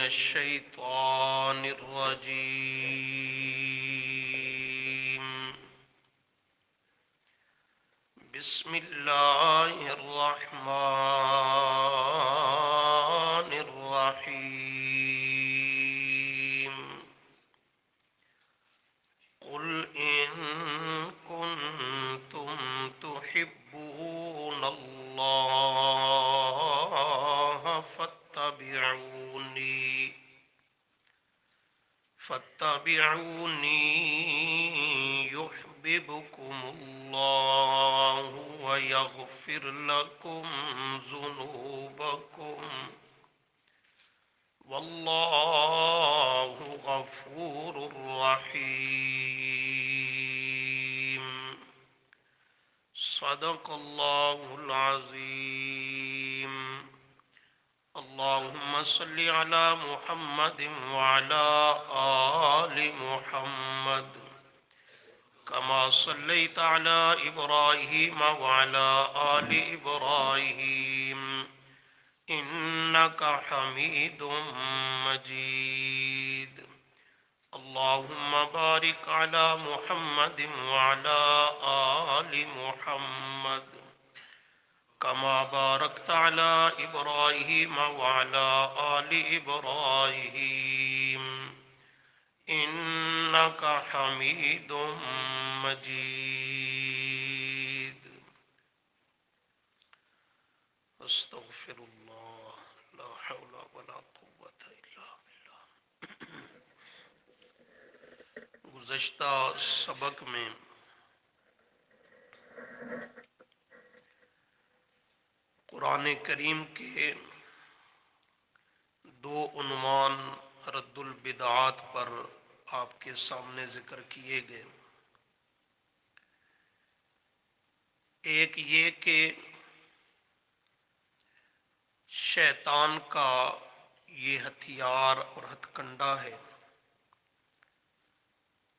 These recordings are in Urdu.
الشيطان الرجيم. بسم الله الرحمن الرحيم. قل إن كنتم تحبون الله فاتبعوني يحببكم الله ويغفر لكم ذنوبكم والله غفور رحيم. صدق الله العظيم. اللهم صل على محمد وعلى آل محمد كما صليت على إبراهيم وعلى آل إبراهيم إنك حميد مجيد. اللهم بارك على محمد وعلى آل محمد كما باركت على إبراهيم وعلى آل إبراهيم إنك حميد مجيد. استغفر الله. لا حول ولا قوة إلا بالله. گزشتہ سبق میں قرآن کریم کے دو عنوان رد البدعات پر آپ کے سامنے ذکر کیے گئے. ایک یہ کہ شیطان کا یہ ہتھیار اور ہتھ کنڈا ہے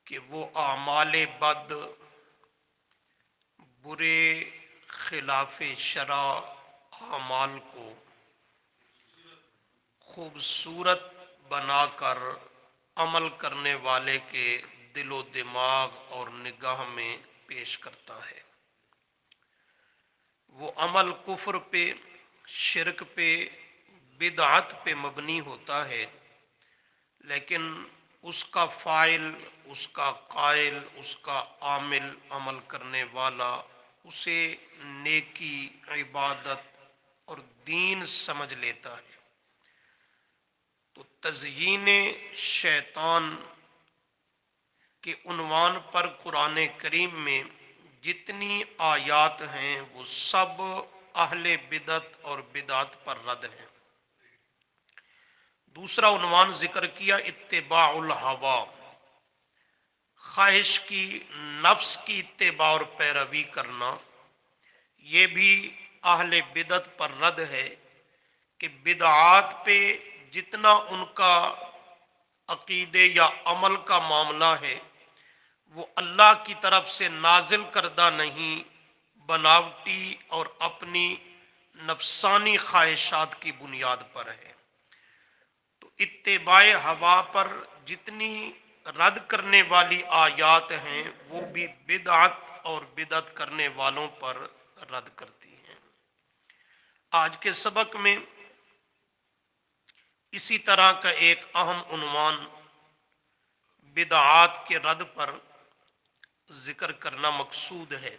کہ وہ اعمال بد، برے، خلاف شرع اعمال کو خوبصورت بنا کر عمل کرنے والے کے دل و دماغ اور نگاہ میں پیش کرتا ہے. وہ عمل کفر پہ، شرک پہ، بدعت پہ مبنی ہوتا ہے، لیکن اس کا فاعل، اس کا قائل، اس کا عامل، عمل کرنے والا اسے نیکی، عبادت اور دین سمجھ لیتا ہے. تو تزیین شیطان کے عنوان پر قرآن کریم میں جتنی آیات ہیں وہ سب اہل بدعت اور بدعت پر رد ہیں. دوسرا عنوان ذکر کیا اتباع الہوا، خواہش کی، نفس کی اتباع اور پیروی کرنا. یہ بھی اہل بدعت پر رد ہے کہ بدعات پہ جتنا ان کا عقیدے یا عمل کا معاملہ ہے وہ اللہ کی طرف سے نازل کردہ نہیں، بناوٹی اور اپنی نفسانی خواہشات کی بنیاد پر ہے. تو اتباع ہوا پر جتنی رد کرنے والی آیات ہیں وہ بھی بدعت اور بدعت کرنے والوں پر رد کرتی ہیں. آج کے سبق میں اسی طرح کا ایک اہم عنوان بدعات کے رد پر ذکر کرنا مقصود ہے،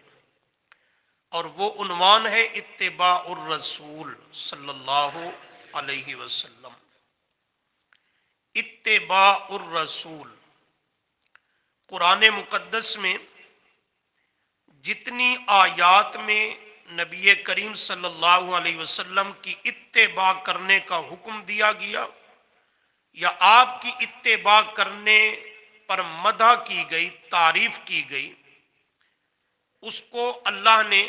اور وہ عنوان ہے اتباع الرسول صلی اللہ علیہ وسلم. اتباع الرسول، قرآن مقدس میں جتنی آیات میں نبی کریم صلی اللہ علیہ وسلم کی اتباع کرنے کا حکم دیا گیا یا آپ کی اتباع کرنے پر مدح کی گئی، تعریف کی گئی، اس کو اللہ نے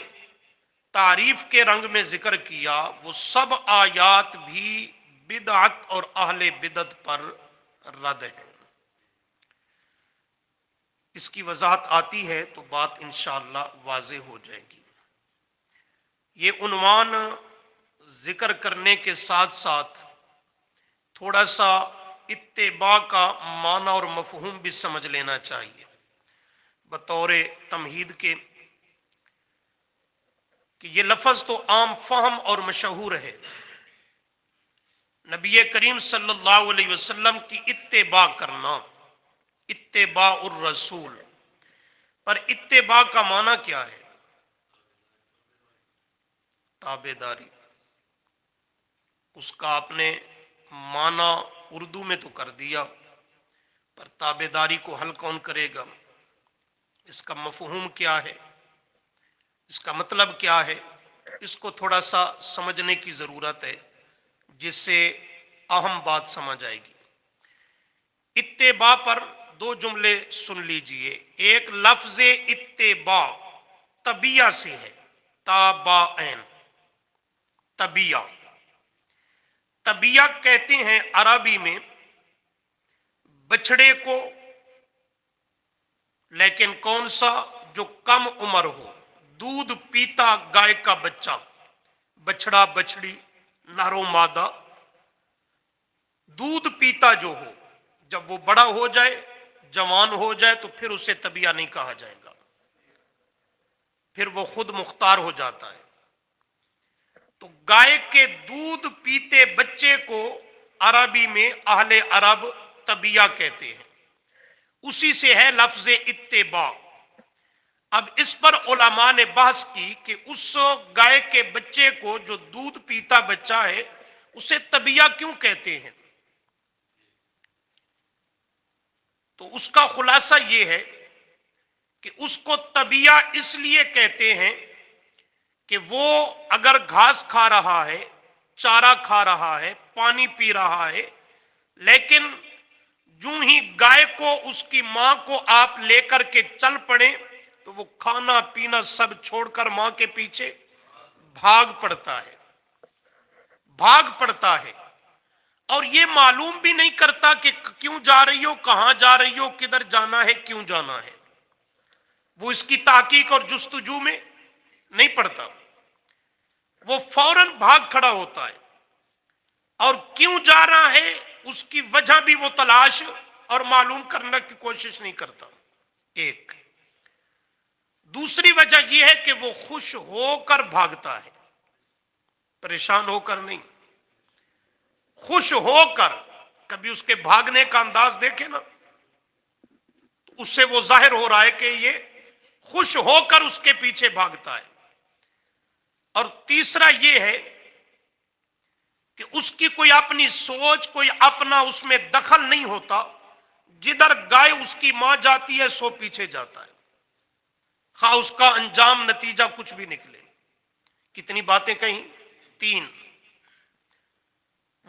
تعریف کے رنگ میں ذکر کیا. وہ سب آیات بھی بدعت اور اہل بدعت پر رد ہیں. اس کی وضاحت آتی ہے تو بات انشاءاللہ واضح ہو جائے گی. یہ عنوان ذکر کرنے کے ساتھ ساتھ تھوڑا سا اتباع کا معنی اور مفہوم بھی سمجھ لینا چاہیے بطور تمہید کے، کہ یہ لفظ تو عام فہم اور مشہور ہے، نبی کریم صلی اللہ علیہ وسلم کی اتباع کرنا، اتباع الرسول، پر اتباع کا معنی کیا ہے؟ تابع داری۔ اس کا آپ نے معنی اردو میں تو کر دیا، پر تابع داری کو حل کون کرے گا؟ اس کا مفہوم کیا ہے، اس کا مطلب کیا ہے؟ اس کو تھوڑا سا سمجھنے کی ضرورت ہے، جس سے اہم بات سمجھ آئے گی۔ اتباع پر دو جملے سن لیجئے۔ ایک لفظ اتباع طبیعہ سے ہے، تابعین، طبیعہ۔ طبیعہ کہتے ہیں عربی میں بچڑے کو، لیکن کون سا؟ جو کم عمر ہو، دودھ پیتا گائے کا بچہ، بچڑا بچڑی، نر و مادہ، دودھ پیتا جو ہو، جب وہ بڑا ہو جائے، جوان ہو جائے، تو پھر اسے طبیعہ نہیں کہا جائے گا، پھر وہ خود مختار ہو جاتا ہے۔ تو گائے کے دودھ پیتے بچے کو عربی میں اہل عرب طبیعہ کہتے ہیں، اسی سے ہے لفظ اتباع۔ اب اس پر علماء نے بحث کی کہ اس گائے کے بچے کو، جو دودھ پیتا بچہ ہے، اسے طبیعہ کیوں کہتے ہیں؟ تو اس کا خلاصہ یہ ہے کہ اس کو طبیعہ اس لیے کہتے ہیں کہ وہ اگر گھاس کھا رہا ہے، چارہ کھا رہا ہے، پانی پی رہا ہے، لیکن جو ہی گائے کو، اس کی ماں کو آپ لے کر کے چل پڑے، تو وہ کھانا پینا سب چھوڑ کر ماں کے پیچھے بھاگ پڑتا ہے، بھاگ پڑتا ہے، اور یہ معلوم بھی نہیں کرتا کہ کیوں جا رہی ہو، کہاں جا رہی ہو، کدھر جانا ہے، کیوں جانا ہے۔ وہ اس کی تحقیق اور جستجو میں نہیں پڑتا، وہ فوراً بھاگ کھڑا ہوتا ہے، اور کیوں جا رہا ہے اس کی وجہ بھی وہ تلاش اور معلوم کرنے کی کوشش نہیں کرتا۔ ایک دوسری وجہ یہ ہے کہ وہ خوش ہو کر بھاگتا ہے، پریشان ہو کر نہیں، خوش ہو کر۔ کبھی اس کے بھاگنے کا انداز دیکھے نا، اس سے وہ ظاہر ہو رہا ہے کہ یہ خوش ہو کر اس کے پیچھے بھاگتا ہے۔ اور تیسرا یہ ہے کہ اس کی کوئی اپنی سوچ، کوئی اپنا اس میں دخل نہیں ہوتا، جدھر گائے اس کی ماں جاتی ہے سو پیچھے جاتا ہے، خواہ اس کا انجام نتیجہ کچھ بھی نکلے۔ کتنی باتیں کہیں؟ تین۔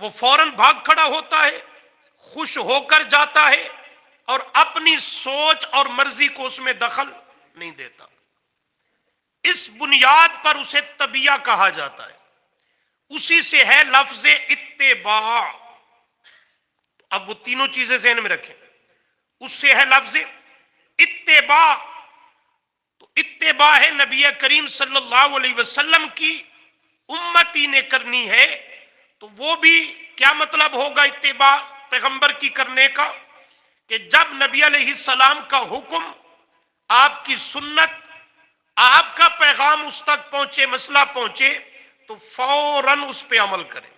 وہ فوراً بھاگ کھڑا ہوتا ہے، خوش ہو کر جاتا ہے، اور اپنی سوچ اور مرضی کو اس میں دخل نہیں دیتا۔ اس بنیاد پر اسے طبیعہ کہا جاتا ہے، اسی سے ہے لفظ اتباع۔ اب وہ تینوں چیزیں ذہن میں رکھیں، اس سے ہے لفظ اتباع۔ تو اتباع ہے نبی کریم صلی اللہ علیہ وسلم کی، امتی نے کرنی ہے۔ تو وہ بھی کیا مطلب ہوگا اتباع پیغمبر کی کرنے کا؟ کہ جب نبی علیہ السلام کا حکم، آپ کی سنت، آپ کا پیغام اس تک پہنچے، مسئلہ پہنچے، تو فوراً اس پہ عمل کرے،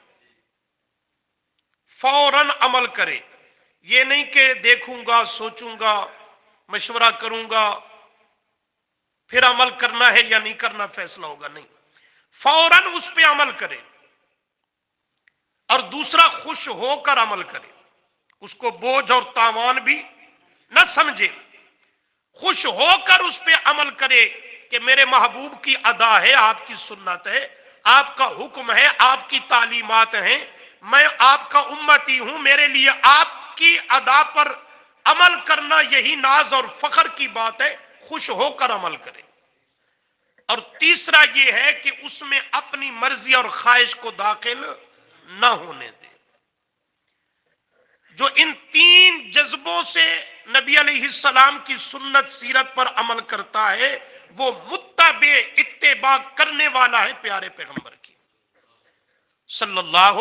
فوراً عمل کرے۔ یہ نہیں کہ دیکھوں گا، سوچوں گا، مشورہ کروں گا، پھر عمل کرنا ہے یا نہیں کرنا فیصلہ ہوگا، نہیں، فوراً اس پہ عمل کرے۔ اور دوسرا، خوش ہو کر عمل کرے، اس کو بوجھ اور تاوان بھی نہ سمجھے، خوش ہو کر اس پہ عمل کرے کہ میرے محبوب کی ادا ہے، آپ کی سنت ہے، آپ کا حکم ہے، آپ کی تعلیمات ہیں، میں آپ کا امتی ہوں، میرے لیے آپ کی ادا پر عمل کرنا یہی ناز اور فخر کی بات ہے۔ خوش ہو کر عمل کرے۔ اور تیسرا یہ ہے کہ اس میں اپنی مرضی اور خواہش کو داخل نہ ہونے دے۔ جو ان تین جذبوں سے نبی علیہ السلام کی سنت، سیرت پر عمل کرتا ہے، وہ متبع، اتباع کرنے والا ہے پیارے پیغمبر کی صلی اللہ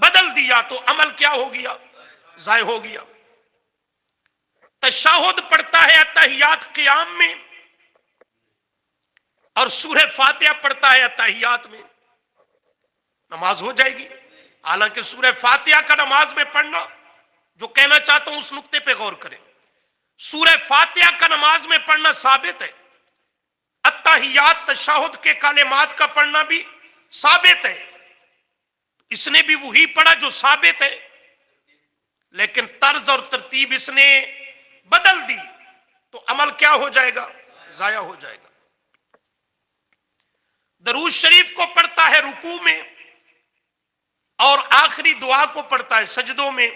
بدل دیا تو عمل کیا ہو گیا؟ ضائع ہو گیا۔ تشہد پڑھتا ہے اتحیات قیام میں اور سورہ فاتحہ پڑھتا ہے اتحیات میں، نماز ہو جائے گی؟ حالانکہ سورہ فاتحہ کا نماز میں پڑھنا، جو کہنا چاہتا ہوں اس نقطے پہ غور کریں، سورہ فاتحہ کا نماز میں پڑھنا ثابت ہے، اتحیات تشہد کے کلمات کا پڑھنا بھی ثابت ہے، اس نے بھی وہی پڑھا جو ثابت ہے، لیکن طرز اور ترتیب اس نے بدل دی تو عمل کیا ہو جائے گا؟ ضائع ہو جائے گا۔ درود شریف کو پڑھتا ہے رکوع میں اور آخری دعا کو پڑھتا ہے سجدوں میں،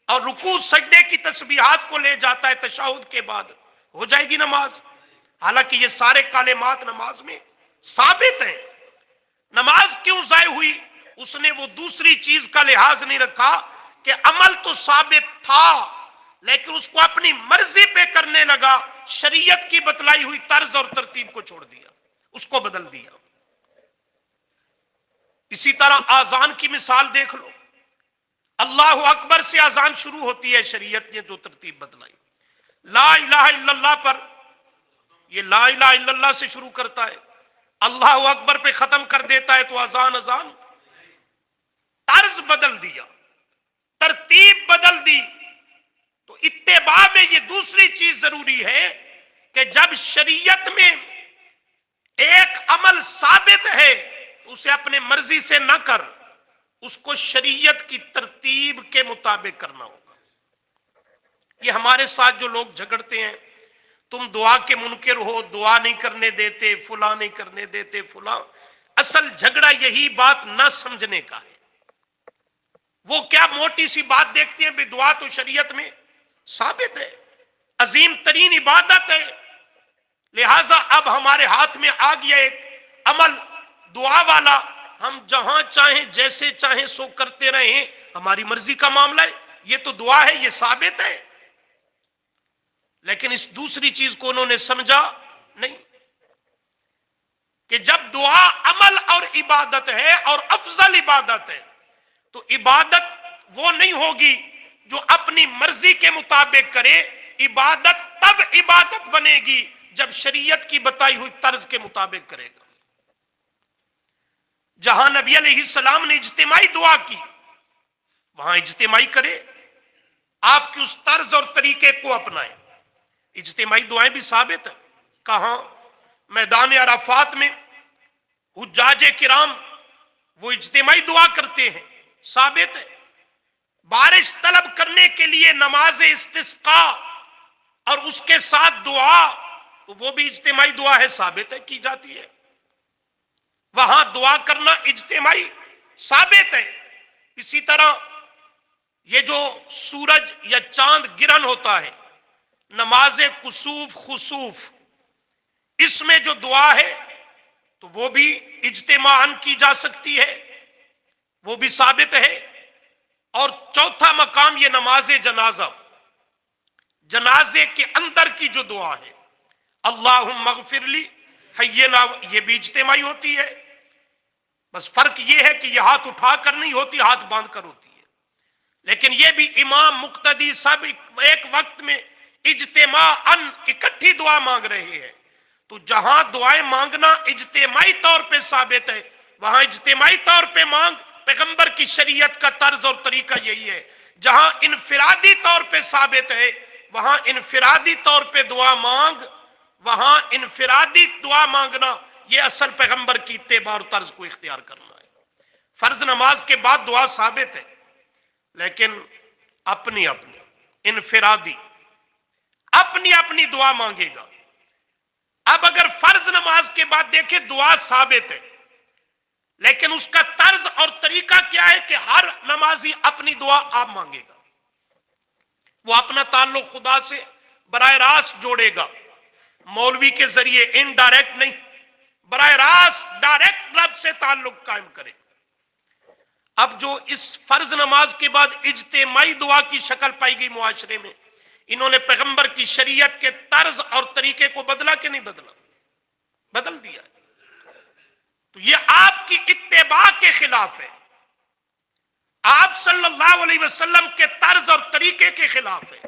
اور رکوع سجدے کی تسبیحات کو لے جاتا ہے تشہد کے بعد، ہو جائے گی نماز؟ حالانکہ یہ سارے کلمات نماز میں ثابت ہیں۔ نماز کیوں ضائع ہوئی؟ اس نے وہ دوسری چیز کا لحاظ نہیں رکھا کہ عمل تو ثابت تھا لیکن اس کو اپنی مرضی پہ کرنے لگا، شریعت کی بتلائی ہوئی طرز اور ترتیب کو چھوڑ دیا، اس کو بدل دیا۔ اسی طرح آذان کی مثال دیکھ لو، اللہ اکبر سے آذان شروع ہوتی ہے، شریعت نے جو ترتیب بتلائی، لا الہ الا اللہ پر یہ لا الہ الا اللہ سے شروع کرتا ہے، اللہ اکبر پہ ختم کر دیتا ہے، تو اذان طرز بدل دیا، ترتیب بدل دی۔ تو اتباع میں یہ دوسری چیز ضروری ہے کہ جب شریعت میں ایک عمل ثابت ہے تو اسے اپنے مرضی سے نہ کر، اس کو شریعت کی ترتیب کے مطابق کرنا ہوگا۔ یہ ہمارے ساتھ جو لوگ جھگڑتے ہیں، تم دعا کے منکر ہو، دعا نہیں کرنے دیتے، فلاں نہیں کرنے دیتے، فلاں، اصل جھگڑا یہی بات نہ سمجھنے کا ہے۔ وہ کیا موٹی سی بات دیکھتے ہیں، بے دعا تو شریعت میں ثابت ہے، عظیم ترین عبادت ہے، لہذا اب ہمارے ہاتھ میں آ گیا ایک عمل دعا والا، ہم جہاں چاہیں جیسے چاہیں سو کرتے رہیں، ہماری مرضی کا معاملہ ہے، یہ تو دعا ہے، یہ ثابت ہے۔ لیکن اس دوسری چیز کو انہوں نے سمجھا نہیں کہ جب دعا عمل اور عبادت ہے اور افضل عبادت ہے تو عبادت وہ نہیں ہوگی جو اپنی مرضی کے مطابق کرے، عبادت تب عبادت بنے گی جب شریعت کی بتائی ہوئی طرز کے مطابق کرے گا۔ جہاں نبی علیہ السلام نے اجتماعی دعا کی وہاں اجتماعی کرے، آپ کی اس طرز اور طریقے کو اپنائیں۔ اجتماعی دعائیں بھی ثابت ہیں، کہاں؟ میدان عرفات میں حجاج کرام وہ اجتماعی دعا کرتے ہیں، ثابت ہے۔ بارش طلب کرنے کے لیے نماز استسقاء اور اس کے ساتھ دعا، وہ بھی اجتماعی دعا ہے، ثابت ہے، کی جاتی ہے۔ وہاں دعا کرنا اجتماعی ثابت ہے۔ اسی طرح یہ جو سورج یا چاند گرہن ہوتا ہے، نماز کسوف خسوف، اس میں جو دعا ہے تو وہ بھی اجتماعاً کی جا سکتی ہے، وہ بھی ثابت ہے۔ اور چوتھا مقام یہ نماز جنازہ، جنازے کے اندر کی جو دعا ہے، اللہم اغفر لی حینا، یہ بھی اجتماعی ہوتی ہے، بس فرق یہ ہے کہ یہ ہاتھ اٹھا کر نہیں ہوتی، ہاتھ باندھ کر ہوتی ہے، لیکن یہ بھی امام مقتدی سب ایک وقت میں اجتماعاً اکٹھی دعا مانگ رہے ہیں۔ تو جہاں دعائیں مانگنا اجتماعی طور پہ ثابت ہے وہاں اجتماعی طور پہ مانگ، پیغمبر کی شریعت کا طرز اور طریقہ یہی ہے۔ جہاں انفرادی طور پہ ثابت ہے وہاں انفرادی طور پہ دعا مانگ، وہاں انفرادی دعا مانگنا یہ اصل پیغمبر کی اتباع اور طرز کو اختیار کرنا ہے۔ فرض نماز کے بعد دعا ثابت ہے لیکن اپنی اپنی انفرادی اپنی اپنی دعا مانگے گا۔ اب اگر فرض نماز کے بعد دیکھیں دعا ثابت ہے لیکن اس کا طرز اور طریقہ کیا ہے کہ ہر نمازی اپنی دعا آپ مانگے گا، وہ اپنا تعلق خدا سے براہ راست جوڑے گا، مولوی کے ذریعے انڈائریکٹ نہیں، براہ راست ڈائریکٹ رب سے تعلق قائم کرے۔ اب جو اس فرض نماز کے بعد اجتماعی دعا کی شکل پائی گئی معاشرے میں، انہوں نے پیغمبر کی شریعت کے طرز اور طریقے کو بدلا کہ نہیں بدلا؟ بدل دیا ہے۔ تو یہ آپ کی اتباع کے خلاف ہے۔ آپ صلی اللہ علیہ وسلم کے طرز اور طریقے کے خلاف ہے،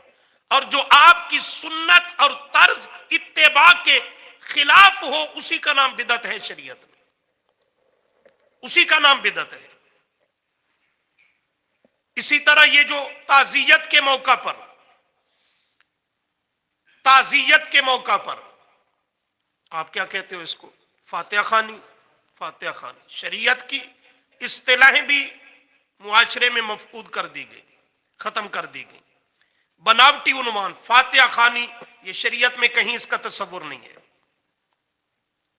اور جو آپ کی سنت اور طرز اتباع کے خلاف ہو اسی کا نام بدعت ہے شریعت میں، اسی کا نام بدعت ہے۔ اسی طرح یہ جو تعزیت کے موقع پر، تعزیت کے موقع پر آپ کیا کہتے ہو اس کو؟ فاتحہ خوانی، فاتحہ خوانی شریعت کی اصطلاحیں بھی معاشرے میں مفقود کر دی گئی، ختم کر دی گئی۔ بناوٹی عنوان فاتحہ خوانی، یہ شریعت میں کہیں اس کا تصور نہیں ہے،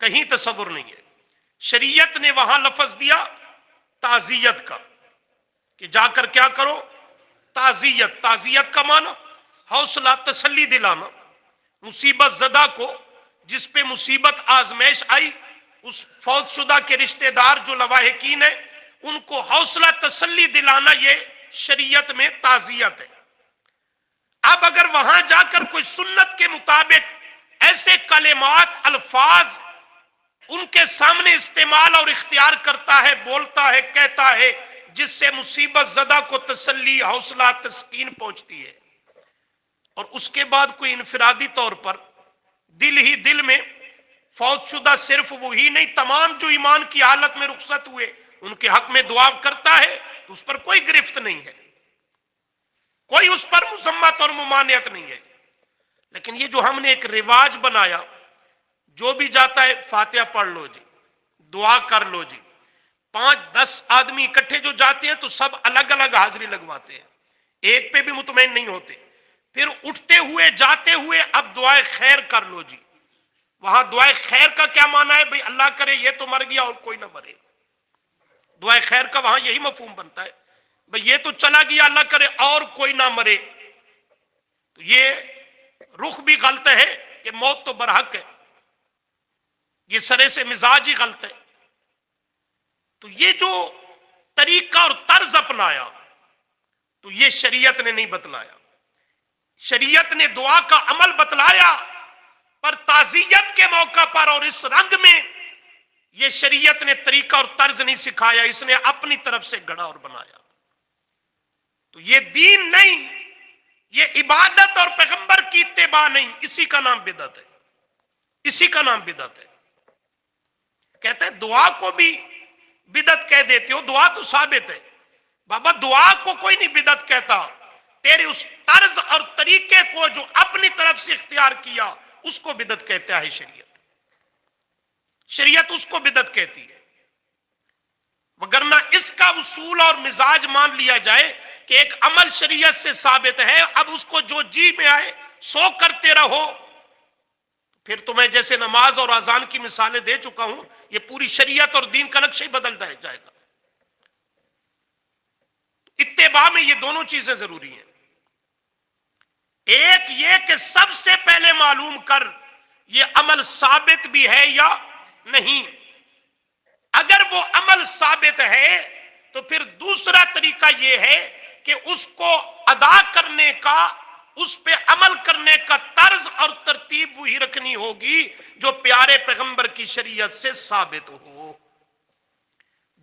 کہیں تصور نہیں ہے۔ شریعت نے وہاں لفظ دیا تعزیت کا کہ جا کر کیا کرو؟ تعزیت۔ تعزیت کا معنی حوصلہ، تسلی دلانا، مصیبت زدہ کو جس پہ مصیبت آزمائش آئی، اس فوت شدہ کے رشتہ دار جو لواحقین ہیں ان کو حوصلہ تسلی دلانا، یہ شریعت میں تعزیت ہے۔ اب اگر وہاں جا کر کوئی سنت کے مطابق ایسے کلمات، الفاظ ان کے سامنے استعمال اور اختیار کرتا ہے، بولتا ہے، کہتا ہے، جس سے مصیبت زدہ کو تسلی، حوصلہ، تسکین پہنچتی ہے، اور اس کے بعد کوئی انفرادی طور پر دل ہی دل میں فوت شدہ صرف وہی نہیں، تمام جو ایمان کی حالت میں رخصت ہوئے ان کے حق میں دعا کرتا ہے، اس پر کوئی گرفت نہیں ہے، کوئی اس پر مذمت اور ممانعت نہیں ہے۔ لیکن یہ جو ہم نے ایک رواج بنایا، جو بھی جاتا ہے فاتحہ پڑھ لو جی، دعا کر لو جی، 5-10 آدمی اکٹھے جو جاتے ہیں تو سب الگ الگ حاضری لگواتے ہیں، ایک پہ بھی مطمئن نہیں ہوتے، پھر اٹھتے ہوئے جاتے ہوئے اب دعائے خیر کر لو جی۔ وہاں دعائے خیر کا کیا معنی ہے؟ بھئی اللہ کرے یہ تو مر گیا اور کوئی نہ مرے۔ دعائے خیر کا وہاں یہی مفہوم بنتا ہے، بھئی یہ تو چلا گیا، اللہ کرے اور کوئی نہ مرے۔ تو یہ رخ بھی غلط ہے کہ موت تو برحق ہے، یہ سرے سے مزاج ہی غلط ہے۔ تو یہ جو طریقہ اور طرز اپنایا تو یہ شریعت نے نہیں بتلایا، شریعت نے دعا کا عمل بتلایا، پر تعزیت کے موقع پر اور اس رنگ میں یہ شریعت نے طریقہ اور طرز نہیں سکھایا، اس نے اپنی طرف سے گھڑا اور بنایا۔ تو یہ دین نہیں، یہ عبادت اور پیغمبر کی اتباع نہیں، اسی کا نام بدعت ہے، اسی کا نام بدعت ہے۔ کہتے ہیں دعا کو بھی بدعت کہہ دیتے ہو، دعا تو ثابت ہے بابا، دعا کو کوئی نہیں بدعت کہتا، تیرے اس طرز اور طریقے کو جو اپنی طرف سے اختیار کیا اس کو بدعت کہتا ہے شریعت، شریعت اس کو بدعت کہتی ہے۔ وگرنہ اس کا اصول اور مزاج مان لیا جائے کہ ایک عمل شریعت سے ثابت ہے، اب اس کو جو جی میں آئے سو کرتے رہو، پھر تو میں جیسے نماز اور اذان کی مثالیں دے چکا ہوں، یہ پوری شریعت اور دین کا نقشہ ہی بدل جائے گا۔ اتباع میں یہ دونوں چیزیں ضروری ہیں، ایک یہ کہ سب سے پہلے معلوم کر یہ عمل ثابت بھی ہے یا نہیں، اگر وہ عمل ثابت ہے تو پھر دوسرا طریقہ یہ ہے کہ اس کو ادا کرنے کا، اس پہ عمل کرنے کا طرز اور ترتیب وہی رکھنی ہوگی جو پیارے پیغمبر کی شریعت سے ثابت ہو۔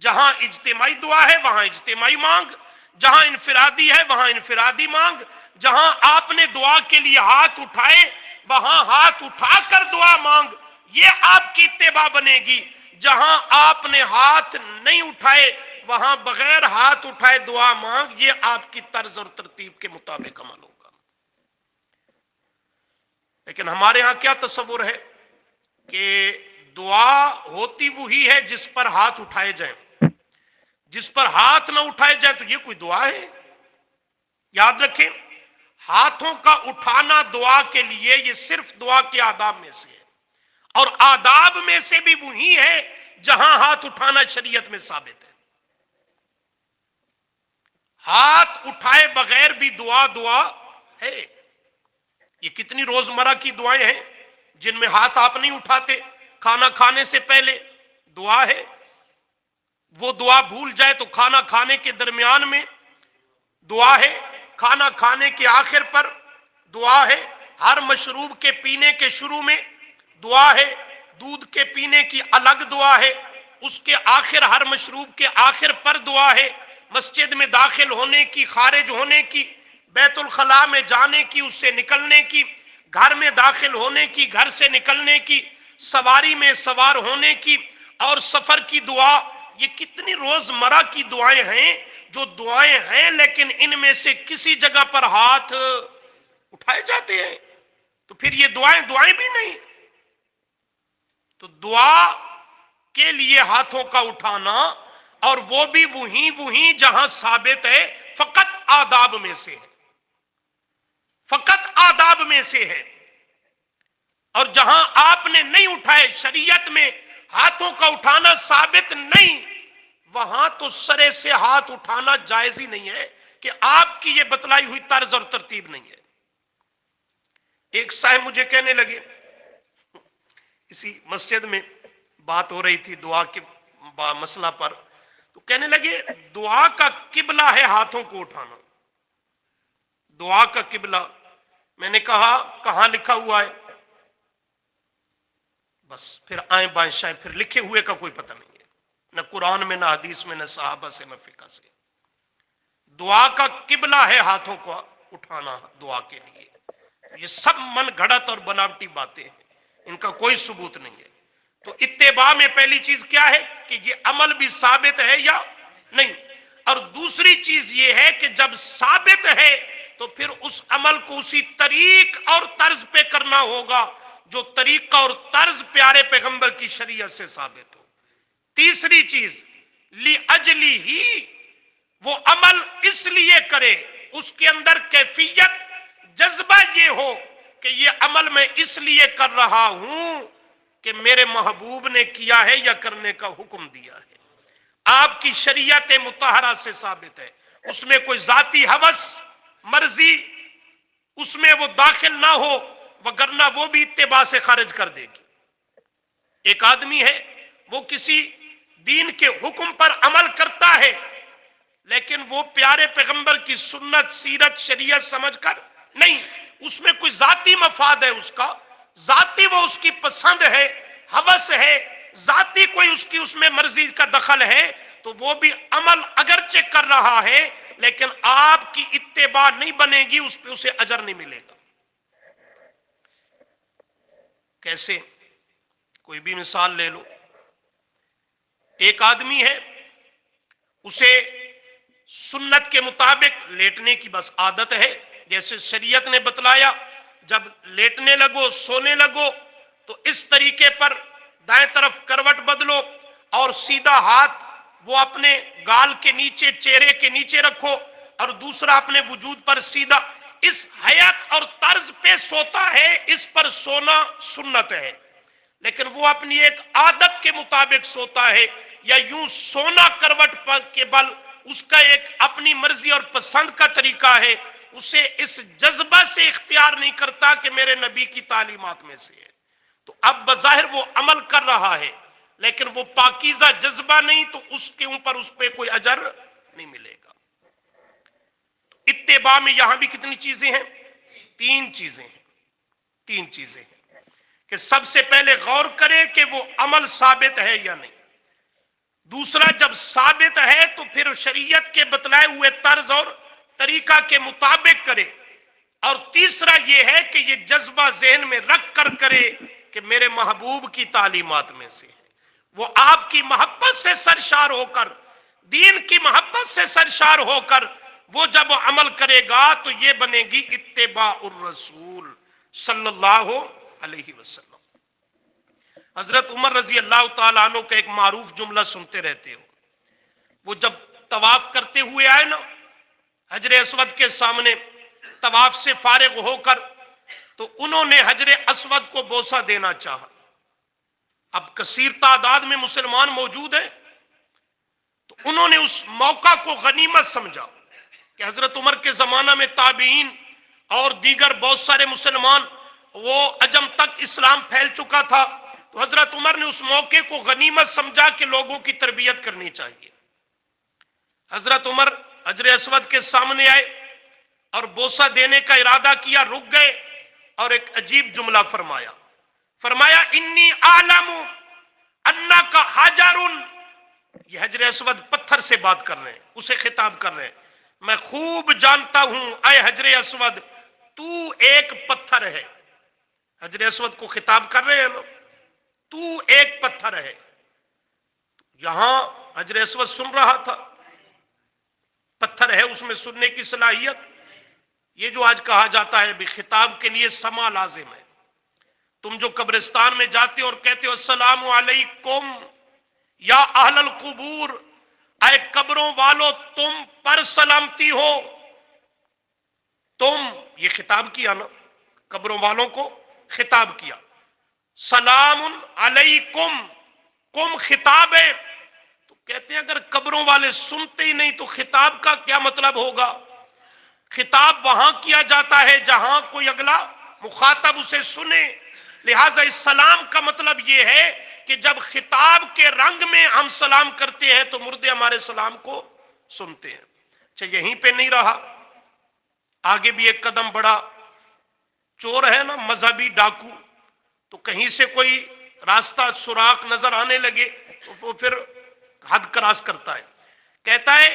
جہاں اجتماعی دعا ہے وہاں اجتماعی مانگ، جہاں انفرادی ہے وہاں انفرادی مانگ، جہاں آپ نے دعا کے لیے ہاتھ اٹھائے وہاں ہاتھ اٹھا کر دعا مانگ، یہ آپ کی اتباع بنے گی۔ جہاں آپ نے ہاتھ نہیں اٹھائے وہاں بغیر ہاتھ اٹھائے دعا مانگ، یہ آپ کی طرز اور ترتیب کے مطابق عمل ہوگا۔ لیکن ہمارے ہاں کیا تصور ہے کہ دعا ہوتی وہی ہے جس پر ہاتھ اٹھائے جائیں، جس پر ہاتھ نہ اٹھائے جائیں تو یہ کوئی دعا ہے؟ یاد رکھیں، ہاتھوں کا اٹھانا دعا کے لیے یہ صرف دعا کے آداب میں سے ہے، اور آداب میں سے بھی وہی ہے جہاں ہاتھ اٹھانا شریعت میں ثابت ہے۔ ہاتھ اٹھائے بغیر بھی دعا ہے۔ یہ کتنی روزمرہ کی دعائیں ہیں جن میں ہاتھ آپ نہیں اٹھاتے، کھانا کھانے سے پہلے دعا ہے، وہ دعا بھول جائے تو کھانا کھانے کے درمیان میں دعا ہے، کھانا کھانے کے آخر پر دعا ہے، ہر مشروب کے پینے کے شروع میں دعا ہے، دودھ کے پینے کی الگ دعا ہے، اس کے آخر ہر مشروب کے آخر پر دعا ہے، مسجد میں داخل ہونے کی، خارج ہونے کی، بیت الخلاء میں جانے کی، اس سے نکلنے کی، گھر میں داخل ہونے کی، گھر سے نکلنے کی، سواری میں سوار ہونے کی، اور سفر کی دعا. یہ کتنی روزمرہ کی دعائیں ہیں جو دعائیں ہیں، لیکن ان میں سے کسی جگہ پر ہاتھ اٹھائے جاتے ہیں. تو پھر یہ دعائیں بھی نہیں. تو دعا کے لیے ہاتھوں کا اٹھانا، اور وہ بھی وہیں جہاں ثابت ہے، فقط آداب میں سے ہے، فقط آداب میں سے ہے. اور جہاں آپ نے نہیں اٹھائے، شریعت میں ہاتھوں کا اٹھانا ثابت نہیں، وہاں تو سرے سے ہاتھ اٹھانا جائز ہی نہیں ہے، کہ آپ کی یہ بتلائی ہوئی طرز اور ترتیب نہیں ہے. ایک صاحب مجھے کہنے لگے، اسی مسجد میں بات ہو رہی تھی دعا کے مسئلہ پر، تو کہنے لگے دعا کا قبلہ ہے ہاتھوں کو اٹھانا. دعا کا قبلہ. میں نے کہا کہاں لکھا ہوا ہے؟ بس پھر آئیں بائیں شائیں، پھر لکھے ہوئے کا کوئی پتہ نہیں ہے، نہ قرآن میں، نہ حدیث میں، نہ صحابہ سے، نہ فقہ سے. دعا کا قبلہ ہے ہاتھوں کو اٹھانا دعا کے لیے. یہ سب من گھڑت اور بناوٹی باتیں ہیں، ان کا کوئی ثبوت نہیں ہے. تو اتباع میں پہلی چیز کیا ہے کہ یہ عمل بھی ثابت ہے یا نہیں. اور دوسری چیز یہ ہے کہ جب ثابت ہے تو پھر اس عمل کو اسی طریق اور طرز پہ کرنا ہوگا جو طریقہ اور طرز پیارے پیغمبر کی شریعت سے ثابت ہو. تیسری چیز، لِأَجْلِ ہی، وہ عمل اس لیے کرے، اس کے اندر کیفیت، جذبہ یہ ہو کہ یہ عمل میں اس لیے کر رہا ہوں کہ میرے محبوب نے کیا ہے یا کرنے کا حکم دیا ہے، آپ کی شریعت مطہرہ سے ثابت ہے. اس میں کوئی ذاتی ہوس، مرضی اس میں وہ داخل نہ ہو، وگرنہ وہ بھی اتباع سے خارج کر دے گی. ایک آدمی ہے، وہ کسی دین کے حکم پر عمل کرتا ہے، لیکن وہ پیارے پیغمبر کی سنت، سیرت، شریعت سمجھ کر نہیں، اس میں کوئی ذاتی مفاد ہے، اس کا ذاتی، وہ اس کی پسند ہے، ہوس ہے، ذاتی کوئی اس میں مرضی کا دخل ہے، تو وہ بھی عمل اگرچہ کر رہا ہے، لیکن آپ کی اتباع نہیں بنے گی، اس پہ اسے اجر نہیں ملے گا. کیسے؟ کوئی بھی مثال لے لو. ایک آدمی ہے، اسے سنت کے مطابق لیٹنے کی بس عادت ہے، جیسے شریعت نے بتلایا، جب لیٹنے لگو، سونے لگو، تو اس طریقے پر دائیں طرف کروٹ بدلو اور سیدھا ہاتھ وہ اپنے گال کے نیچے، چہرے کے نیچے رکھو، اور دوسرا اپنے وجود پر سیدھا. اس حیات اور طرز پہ سوتا ہے، اس پر سونا سنت ہے، لیکن وہ اپنی ایک عادت کے مطابق سوتا ہے، یا یوں سونا کروٹ کے بل اس کا ایک اپنی مرضی اور پسند کا طریقہ ہے، اسے اس جذبہ سے اختیار نہیں کرتا کہ میرے نبی کی تعلیمات میں سے ہے. تو اب بظاہر وہ عمل کر رہا ہے، لیکن وہ پاکیزہ جذبہ نہیں، تو اس کے اوپر اس پہ کوئی اجر نہیں ملے گا. اتباع میں یہاں بھی کتنی چیزیں ہیں؟ تین چیزیں ہیں کہ سب سے پہلے غور کرے کہ وہ عمل ثابت ہے یا نہیں. دوسرا، جب ثابت ہے تو پھر شریعت کے بتلائے ہوئے طرز اور طریقہ کے مطابق کرے. اور تیسرا یہ ہے کہ یہ جذبہ ذہن میں رکھ کر کرے کہ میرے محبوب کی تعلیمات میں سے ہے. وہ آپ کی محبت سے سرشار ہو کر، دین کی محبت سے سرشار ہو کر وہ جب عمل کرے گا تو یہ بنے گی اتباع الرسول صلی اللہ علیہ وسلم. حضرت عمر رضی اللہ تعالیٰ عنہ کا ایک معروف جملہ سنتے رہتے ہو. وہ جب طواف کرتے ہوئے آئے نا حجر اسود کے سامنے، طواف سے فارغ ہو کر، تو انہوں نے حجر اسود کو بوسہ دینا چاہا. اب کثیر تعداد میں مسلمان موجود ہیں، تو انہوں نے اس موقع کو غنیمت سمجھا کہ حضرت عمر کے زمانہ میں تابعین اور دیگر بہت سارے مسلمان، وہ عجم تک اسلام پھیل چکا تھا، تو حضرت عمر نے اس موقع کو غنیمت سمجھا کہ لوگوں کی تربیت کرنی چاہیے. حضرت عمر حجر اسود کے سامنے آئے اور بوسہ دینے کا ارادہ کیا، رک گئے اور ایک عجیب جملہ فرمایا انی اعلم انک حجر یہ حجر اسود پتھر سے بات کر رہے ہیں، اسے خطاب کر رہے ہیں، میں خوب جانتا ہوں اے حجر اسود تو ایک پتھر ہے. حجر اسود کو خطاب کر رہے ہیں نا، تو ایک پتھر ہے. یہاں حجر اسود سن رہا تھا، پتھر ہے، اس میں سننے کی صلاحیت. یہ جو آج کہا جاتا ہے بھی خطاب کے لیے سما لازم ہے. تم جو قبرستان میں جاتے ہو اور کہتے ہو السلام علیکم یا اہل القبور، اے قبروں والو تم پر سلامتی ہو. تم، یہ خطاب کیا نا، قبروں والوں کو خطاب کیا. سلام علیکم، کم خطاب ہے. تو کہتے ہیں اگر قبروں والے سنتے ہی نہیں تو خطاب کا کیا مطلب ہوگا؟ خطاب وہاں کیا جاتا ہے جہاں کوئی اگلا مخاطب اسے سنے. لہذا اس سلام کا مطلب یہ ہے کہ جب خطاب کے رنگ میں ہم سلام کرتے ہیں تو مردے ہمارے سلام کو سنتے ہیں. اچھا، یہیں پہ نہیں رہا، آگے بھی ایک قدم بڑھا. چور ہے نا، مذہبی ڈاکو، تو کہیں سے کوئی راستہ سوراخ نظر آنے لگے تو وہ پھر حد کراس کرتا ہے. کہتا ہے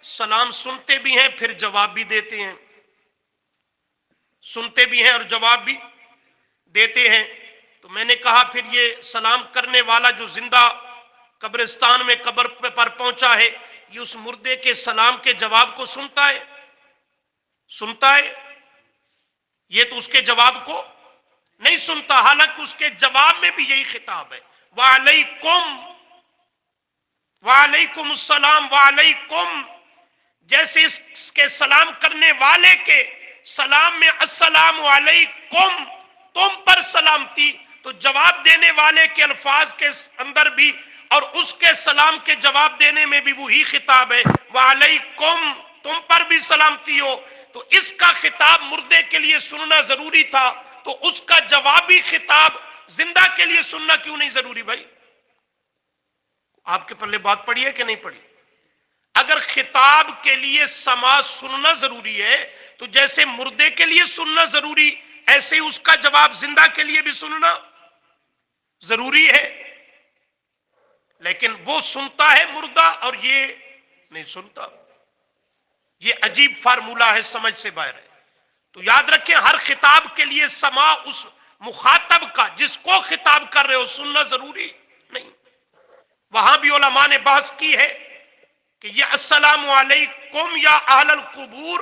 سلام سنتے بھی ہیں پھر جواب بھی دیتے ہیں، سنتے بھی ہیں اور جواب بھی دیتے ہیں. تو میں نے کہا پھر یہ سلام کرنے والا جو زندہ قبرستان میں قبر پر پہنچا ہے، یہ اس مردے کے سلام کے جواب کو سنتا ہے؟ سنتا ہے؟ یہ تو اس کے جواب کو نہیں سنتا، حالانکہ اس کے جواب میں بھی یہی خطاب ہے، وعلیکم، وعلیکم السلام، وعلیکم. جیسے اس کے سلام کرنے والے کے سلام میں السلام علیکم، تم پر سلامتی، تو جواب دینے والے کے الفاظ کے اندر بھی اور اس کے سلام کے جواب دینے میں بھی وہی خطاب ہے، وعلیکم، تم پر بھی سلامتی ہو. تو اس کا خطاب مردے کے لیے سننا ضروری تھا، تو اس کا جوابی خطاب زندہ کے لیے سننا کیوں نہیں ضروری؟ بھائی آپ کے پلے بات پڑی ہے کہ نہیں پڑی؟ اگر خطاب کے لیے سماع سننا ضروری ہے تو جیسے مردے کے لیے سننا ضروری، ایسے اس کا جواب زندہ کے لیے بھی سننا ضروری ہے. لیکن وہ سنتا ہے مردہ اور یہ نہیں سنتا. یہ عجیب فارمولہ ہے، سمجھ سے باہر ہے. تو یاد رکھیں ہر خطاب کے لیے سماع اس مخاطب کا جس کو خطاب کر رہے ہو سننا ضروری نہیں. وہاں بھی علماء نے بحث کی ہے کہ یہ السلام علیکم یا اہل القبور،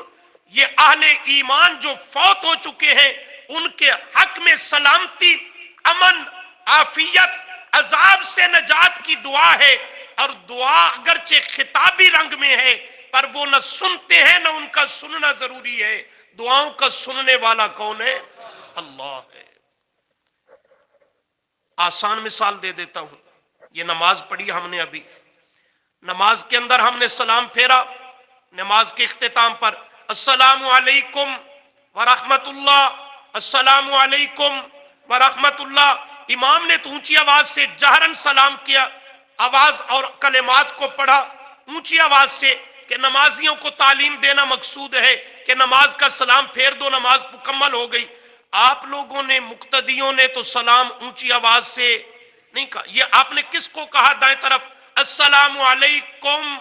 یہ اہل ایمان جو فوت ہو چکے ہیں ان کے حق میں سلامتی، امن، عافیت، عذاب سے نجات کی دعا ہے. اور دعا اگرچہ خطابی رنگ میں ہے پر وہ نہ سنتے ہیں نہ ان کا سننا ضروری ہے. دعاؤں کا سننے والا کون ہے؟ اللہ ہے. آسان مثال دے دیتا ہوں. یہ نماز پڑھی ہم نے ابھی، نماز کے اندر ہم نے سلام پھیرا، نماز کے اختتام پر السلام علیکم ورحمت اللہ، السلام علیکم ورحمت اللہ. امام نے تو اونچی آواز سے جہرن سلام کیا، آواز اور کلمات کو پڑھا اونچی آواز سے کہ نمازیوں کو تعلیم دینا مقصود ہے کہ نماز کا سلام پھیر دو، نماز مکمل ہو گئی. آپ لوگوں نے، مقتدیوں نے تو سلام اونچی آواز سے نہیں کہا. یہ آپ نے کس کو کہا دائیں طرف؟ السلام علیکم،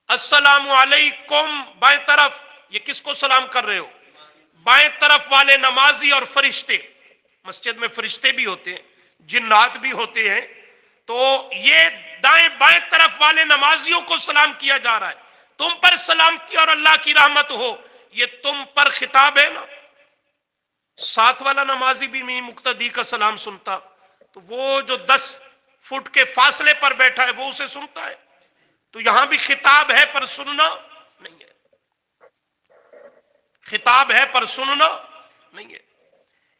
السلام علیکم بائیں طرف. یہ کس کو سلام کر رہے ہو؟ بائیں طرف والے نمازی اور فرشتے. مسجد میں فرشتے بھی ہوتے ہیں، جنات بھی ہوتے ہیں، تو یہ دائیں بائیں طرف والے نمازیوں کو سلام کیا جا رہا ہے. تم پر سلامتی اور اللہ کی رحمت ہو، یہ تم پر خطاب ہے نا. ساتھ والا نمازی بھی نہیں مقتدی کا سلام سنتا تو وہ جو 10 فٹ کے فاصلے پر بیٹھا ہے وہ اسے سنتا ہے. تو یہاں بھی خطاب ہے پر سننا نہیں ہے، خطاب ہے پر سننا نہیں ہے.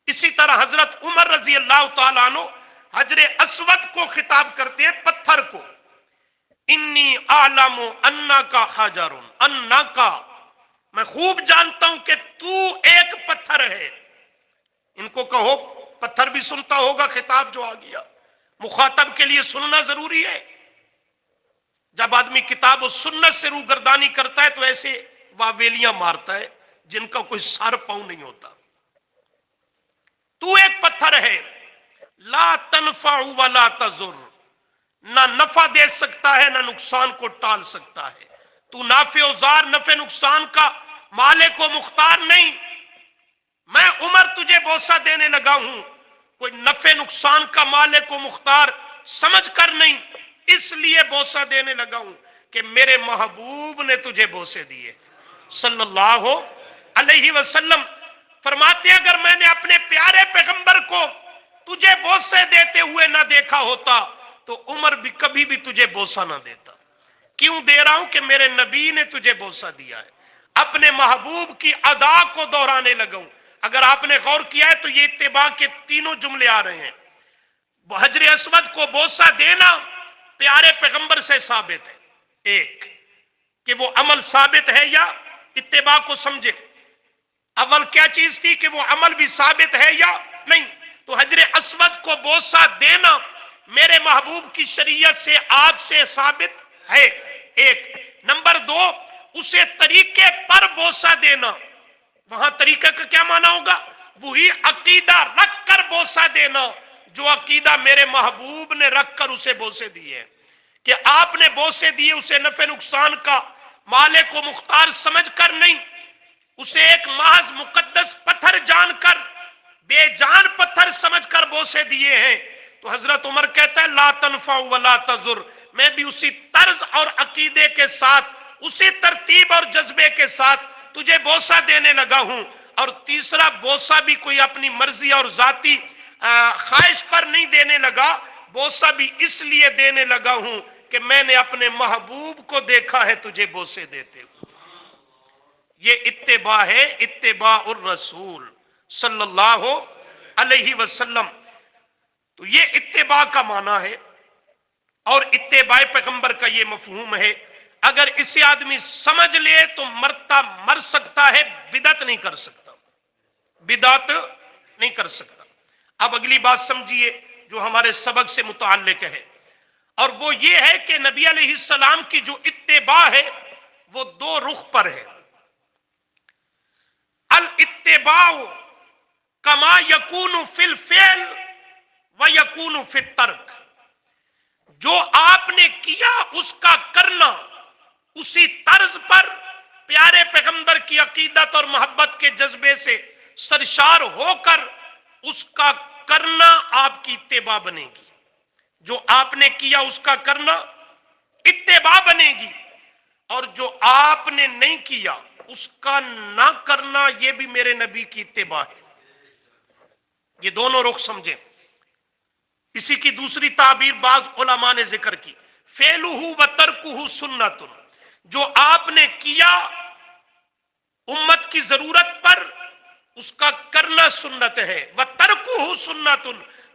اسی طرح حضرت عمر رضی اللہ تعالیٰ عنہ حجر اسود کو خطاب کرتے ہیں، پتھر کو. انی اعلم انک حجر، انک، میں خوب جانتا ہوں کہ تو ایک پتھر ہے. ان کو کہو پتھر بھی سنتا ہوگا خطاب جو آ گیا. مخاطب کے لیے سننا ضروری ہے. جب آدمی کتاب و سنت سے روگردانی کرتا ہے تو ایسے واویلیاں مارتا ہے جن کا کوئی سر پاؤں نہیں ہوتا. تو ایک پتھر ہے، لا تنفع ولا تضر، نہ نفع دے سکتا ہے نہ نقصان کو ٹال سکتا ہے. تو نافع و ضار، نفع نقصان کا مالک و مختار نہیں. میں عمر تجھے بوسہ دینے لگا ہوں، کوئی نفع نقصان کا مالک و مختار سمجھ کر نہیں، اس لیے بوسہ دینے لگا ہوں کہ میرے محبوب نے تجھے بوسے دیے صلی اللہ علیہ وسلم. فرماتے اگر میں نے اپنے پیارے پیغمبر کو تجھے بوسے دیتے ہوئے نہ دیکھا ہوتا تو عمر بھی کبھی بھی تجھے بوسہ نہ دیتا. کیوں دے رہا ہوں؟ کہ میرے نبی نے تجھے بوسہ دیا ہے. اپنے محبوب کی ادا کو دہرانے لگا ہوں. اگر آپ نے غور کیا ہے تو یہ اتباع کے تینوں جملے آ رہے ہیں. حجر اسود کو بوسہ دینا پیارے پیغمبر سے ثابت ہے. ایک کہ وہ عمل ثابت ہے یا اتباع کو سمجھے. اول کیا چیز تھی کہ وہ عمل بھی ثابت ہے یا نہیں. تو حجر اسود کو بوسہ دینا میرے محبوب کی شریعت سے آپ سے ثابت ہے. ایک. نمبر دو، اسے طریقے پر بوسہ دینا. وہاں طریقہ کا کیا معنی ہوگا؟ وہی عقیدہ رکھ کر بوسہ دینا جو عقیدہ میرے محبوب نے رکھ کر اسے بوسے دیے. کہ آپ نے بوسے دیے اسے نفع نقصان کا مالک و مختار سمجھ کر نہیں، اسے ایک محض مقدس پتھر جان کر، بے جان پتھر سمجھ کر بوسے دیے ہیں. تو حضرت عمر کہتا ہے لا تنفع ولا تضر. میں بھی اسی طرز اور عقیدے کے ساتھ، اسی ترتیب اور جذبے کے ساتھ تجھے بوسہ دینے لگا ہوں. اور تیسرا، بوسہ بھی کوئی اپنی مرضی اور ذاتی خواہش پر نہیں دینے لگا، بوسہ بھی اس لیے دینے لگا ہوں کہ میں نے اپنے محبوب کو دیکھا ہے تجھے بوسے دیتے ہوئے. یہ اتباع ہے، اتباع الرسول صلی اللہ علیہ وسلم. تو یہ اتباع کا معنی ہے اور اتباع پیغمبر کا یہ مفہوم ہے. اگر اسے آدمی سمجھ لے تو مرتا مر سکتا ہے، بدعت نہیں کر سکتا، بدعت نہیں کر سکتا. اب اگلی بات سمجھیے جو ہمارے سبق سے متعلق ہے، اور وہ یہ ہے کہ نبی علیہ السلام کی جو اتباع ہے وہ دو رخ پر ہے. الاتباع کما یکون فی الفعل و یکون فی الترک. جو آپ نے کیا اس کا کرنا اسی طرز پر پیارے پیغمبر کی عقیدت اور محبت کے جذبے سے سرشار ہو کر اس کا کرنا آپ کی اتباع بنے گی. جو آپ نے کیا اس کا کرنا اتباع بنے گی، اور جو آپ نے نہیں کیا اس کا نہ کرنا یہ بھی میرے نبی کی اتباع ہے. یہ دونوں رخ سمجھیں. اسی کی دوسری تعبیر بعض علماء نے ذکر کی، فعلہ و ترکہ سنت. جو آپ نے کیا امت کی ضرورت پر اس کا کرنا سنت ہے، و ترکہ سنت.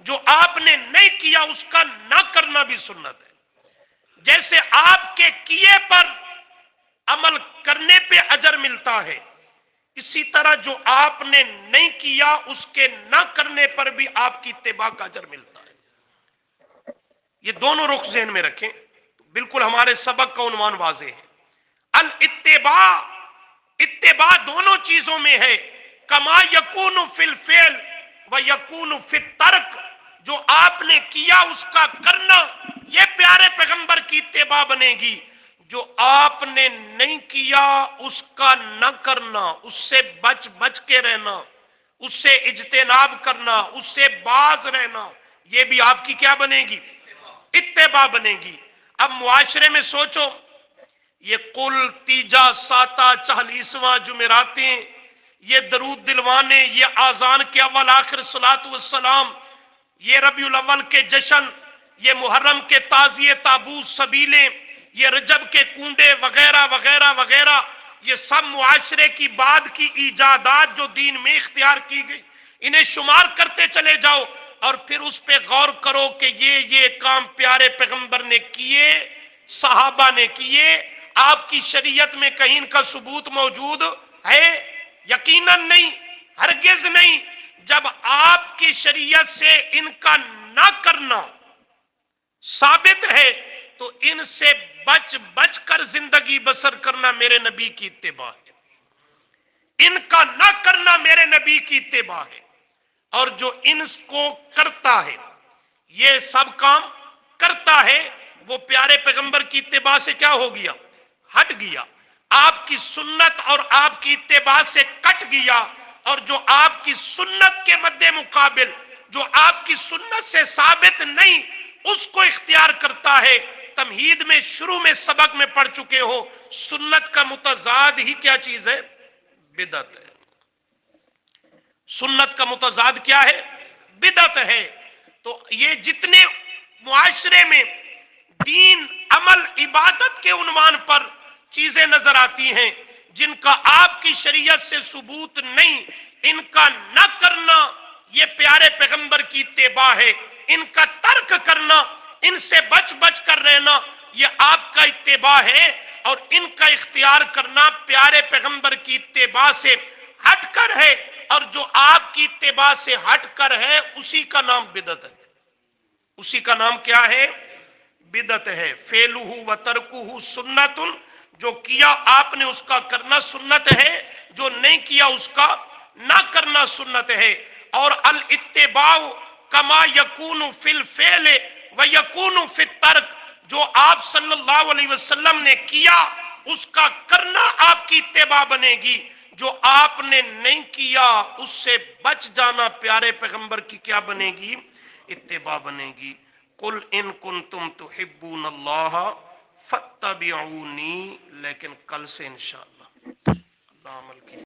جو آپ نے نہیں کیا اس کا نہ کرنا بھی سنت ہے. جیسے آپ کے کیے پر عمل کرنے پہ اجر ملتا ہے، اسی طرح جو آپ نے نہیں کیا اس کے نہ کرنے پر بھی آپ کی اتباع کا اجر ملتا ہے. یہ دونوں رخ ذہن میں رکھیں، بالکل ہمارے سبق کا عنوان واضح ہے. الاتباع، اتباع دونوں چیزوں میں ہے. کما یکون فی الفعل و یکون فی الترک. جو آپ نے کیا اس کا کرنا یہ پیارے پیغمبر کی اتباع بنے گی. جو آپ نے نہیں کیا اس کا نہ کرنا، اس سے بچ بچ کے رہنا، اس سے اجتناب کرنا، اس سے باز رہنا، یہ بھی آپ کی کیا بنے گی؟ اتباع بنے گی. اب معاشرے میں سوچو، یہ قل، تیجا، ساتا، 40واں جمعراتیں، یہ درود دلوانے، یہ آذان کے اول آخر صلاۃ والسلام، یہ ربیع الاول کے جشن، یہ محرم کے تعزیے، تابوت، سبیلیں، یہ رجب کے کنڈے وغیرہ وغیرہ وغیرہ، یہ سب معاشرے کی بعد کی ایجادات جو دین میں اختیار کی گئی. انہیں شمار کرتے چلے جاؤ اور پھر اس پہ غور کرو کہ یہ کام پیارے پیغمبر نے کیے، صحابہ نے کیے. آپ کی شریعت میں کہیں ان کا ثبوت موجود ہے؟ یقیناً نہیں، ہرگز نہیں. جب آپ کی شریعت سے ان کا نہ کرنا ثابت ہے تو ان سے بچ بچ کر زندگی بسر کرنا میرے نبی کی اتباع ہے. ان کا نہ کرنا میرے نبی کی اتباع ہے. اور جو ان کو کرتا ہے، یہ سب کام کرتا ہے، وہ پیارے پیغمبر کی اتباع سے کیا ہو گیا؟ ہٹ گیا، آپ کی سنت اور آپ کی اتباع سے کٹ گیا، اور جو آپ کی سنت کے مد مقابل، جو آپ کی سنت سے ثابت نہیں، اس کو اختیار کرتا ہے۔ تمہید میں شروع میں سبق میں پڑھ چکے ہو، سنت کا متضاد ہی کیا چیز ہے؟ بدعت ہے۔ سنت کا متضاد کیا ہے؟ بدعت ہے۔ تو یہ جتنے معاشرے میں دین، عمل، عبادت کے عنوان پر چیزیں نظر آتی ہیں جن کا آپ کی شریعت سے ثبوت نہیں، ان کا نہ کرنا یہ پیارے پیغمبر کی اتباع ہے، ان کا ترک کرنا، ان سے بچ بچ کر رہنا یہ آپ کا اتباع ہے، اور ان کا اختیار کرنا پیارے پیغمبر کی اتباع سے ہٹ کر ہے، اور جو آپ کی اتباع سے ہٹ کر ہے اسی کا نام بدعت ہے۔ اسی کا نام کیا ہے؟ بدعت ہے۔ فعلہ و ترکہ سنت، جو کیا آپ نے اس کا کرنا سنت ہے، جو نہیں کیا اس کا نہ کرنا سنت ہے۔ اور الاتباع کما یکون فی الفعل و یکون فی الترک، جو آپ صلی اللہ علیہ وسلم نے کیا اس کا کرنا آپ کی اتباع بنے گی، جو آپ نے نہیں کیا اس سے بچ جانا پیارے پیغمبر کی کیا بنے گی؟ اتباع بنے گی۔ قل ان کنتم تحبون اللہ فاتبعونی، لیکن کل سے انشاءاللہ اللہ عمل کی